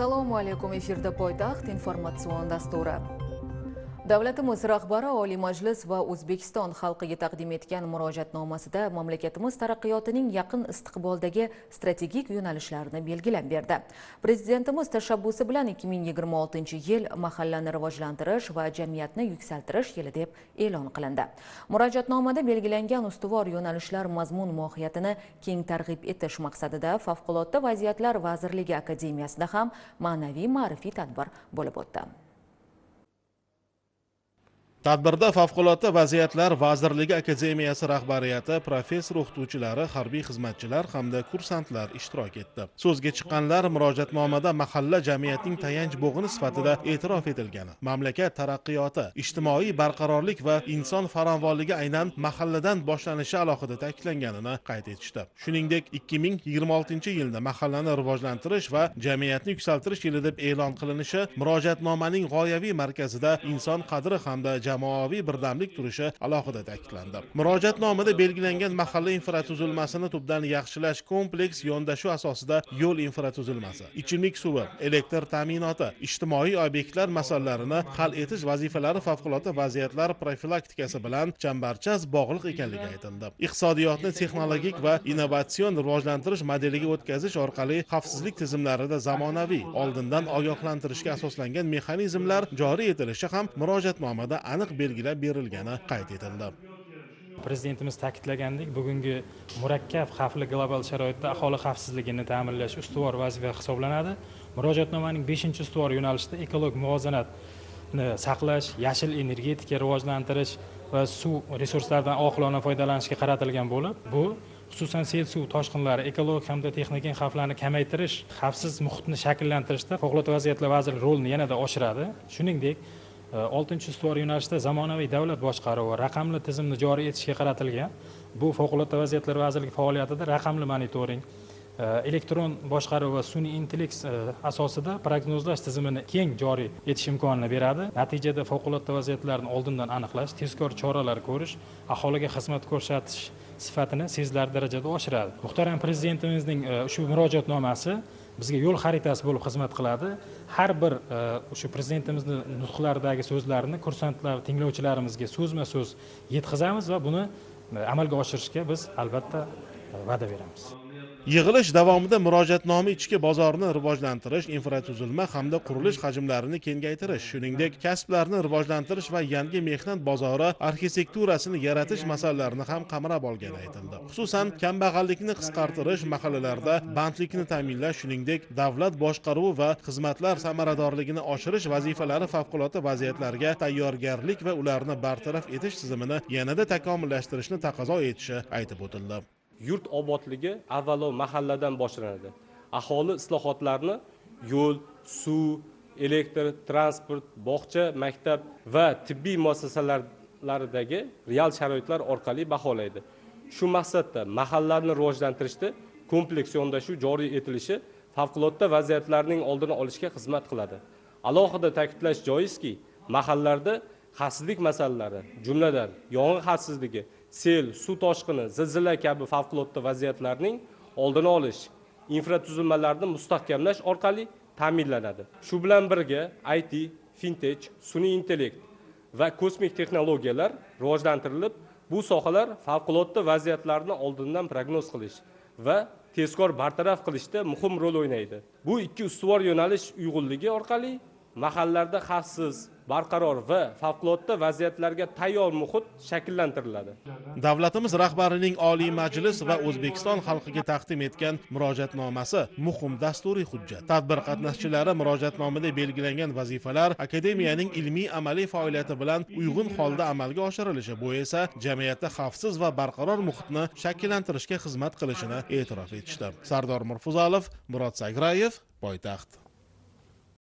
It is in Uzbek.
Assalomu alaykum, efirda poytaxt informatsion dasturi. Davlatimiz rahbari Oliy Majlis va O'zbekiston xalqiga taqdim etgan murojaatnomasida mamlakatimiz taraqqiyotining yaqin istiqboldagi strategik yo'nalishlarini belgilab berdi. Prezidentimiz tashabbusi bilan 2026-yil mahallani rivojlantirish va jamiyatni yuksaltirish yili deb e'lon qilindi. Murojaatnomada belgilangan ustuvor yo'nalishlar mazmun mohiyatini keng targ'ib etish maqsadida Favqulodda vaziyatlar vazirligi akademiyasida ham ma'naviy ma'rifiy tadbir bo'lib o'tdi. Tadbirda Favqulodda vaziyatlar vazirligi akademiyasi rahbariyati, professor o'qituvchilari, harbiy xizmatchilar hamda kursantlar ishtirok etdi. So'zga chiqqanlar murojaatnomada mahalla jamiyatning tayanch bo'g'ini sifatida e'tirof etilgani, mamlakat taraqqiyoti, ijtimoiy barqarorlik va inson farovonligi aynan mahalladan boshlanishi alohida ta'kidlanganini qayd etishdi. Shuningdek, 2026-yilda mahallani rivojlantirish va jamiyatni yuksaltirish yili deb e'lon qilinishi murojaatnomaning g'oyaviy markazida inson qadri hamda jamoaviy birdamlik turishi alohida ta'kidlandi. Murojaatnomada belgilangan mahalla infratuzilmasini tubdan yaxshilash kompleks yondashuv asosida yo'l infratuzilmasi, ichimlik suvi, elektr ta'minoti, ijtimoiy obyektlar masalalarini hal etish vazifalari favqulodda vaziyatlar profilaktikasi bilan chambarchas bog'liq ekanligi aytildi. Iqtisodiyotni texnologik va innovatsion rivojlantirish modeliga o'tkazish orqali xavfsizlik tizimlarida zamonaviy, oldindan ogohlantirishga asoslangan mexanizmlar joriy etilishi ham murojaatnomada aniq belgilab berilgani qayd etildi. Prezidentimiz ta'kidlagandek, bugungi murakkab xavfli global sharoitda aholi xavfsizligini ta'minlash ustuvor vazifa hisoblanadi. Murojaatnomaning 5-ustuvor yo'nalishida ekologik muvozanatni saqlash, yashil energetika rivojlantirish va suv resurslaridan oqilona foydalanishga qaratilgan bo'lib, bu xususan sel suv toshqinlari, ekologik hamda texnik xavflarni kamaytirish, xavfsiz muhitni shakllantirishda favqulodda vaziyatlar vazirligi rolini yanada oshiradi. Shuningdek, 6-ustuvor yo'nalishda zamonaviy davlat boshqaruvi, raqamli tizimni joriy etishga qaratilgan. Bu favqulodda vaziyatlar vazirligi faoliyatida raqamli monitoring, elektron boshqaruv va sun'iy intellekt asosida prognozlash tizimini keng joriy etish imkonini beradi. Natijada favqulodda vaziyatlarni oldindan aniqlash, tezkor choralar ko'rish, aholiga xizmat ko'rsatish sifatini sezilarli darajada oshiradi. Muhtaram Prezidentimizning shu murojaatnomasi bizga yo'l xaritasi bo'lib xizmat qiladi. Har bir shu Prezidentimizning nutqlaridagi so'zlarini kursantlar, tinglovchilarimizga so'zma-so'z yetkazamiz va buni amalga oshirishga biz albatta va'da beramiz. Yig'ilish davomida murojaatnoma ichki bozorni rivojlantirish, infratuzilma hamda qurilish hajmlarini kengaytirish, shuningdek kasblarni rivojlantirish va yangi mehnat bozori arxitekturasini yaratish masalalarini ham qamrab olgani aytildi. Xususan, kambag'allikni qisqartirish, mahallalarda bandlikni ta'minlash, shuningdek davlat boshqaruvi va xizmatlar samaradorligini oshirish vazifalari favqulodda vaziyatlarga tayyorgarlik va ularni bartaraf etish tizimini yanada takomillashtirishni taqozo etishi aytib o'tildi. Yurt obodligi avvalo mahalladan boshlanadi. Aholi islohotlarni yo'l, suv, elektr, transport, bog'cha, maktab va tibbiy muassasalaridagi real sharoitlar orqali baholaydi. Shu maqsadda mahallalarni rivojlantirishda kompleks yondashuv joriy etilishi favqulodda vaziyatlarning oldini olishga xizmat qiladi. Alohida ta'kidlash joizki, mahallalarda xavfsizlik masalalari, jumladan yong'in xavfsizligi, sel, suv toshqini, zilzila kabi favqulodda vaziyatlarning oldini olish, infratuzilmalarni mustahkamlash orqali ta'minlanadi. Shu bilan birga IT, fintech, sun'iy intellekt va kosmik texnologiyalar rivojlantirilib, bu sohalar favqulodda vaziyatlarni oldindan prognoz qilish va tezkor bartaraf qilishda muhim rol o'ynaydi. Bu ikki ustuvor yo'nalish uyg'unligi orqali mahallalarda xavfsiz, barqaror va favqulodda vaziyatlarga tayyor muhit shakllantiriladi. Davlatimiz rahbarining Oliy Majlis va O'zbekiston xalqiga taqdim etgan murojaatnomasi muhim dasturiy hujjat. Tadbir qatnashchilari murojaatnomada belgilangan vazifalar akademiyaning ilmiy amaliy faoliyati bilan uyg'un holda amalga oshirilishi, bu esa jamiyatda xavfsiz va barqaror muhitni shakllantirishga xizmat qilishini e'tirof etishdi. Sardor Murfuzalov, Murod Sagrayev, Poytaxt.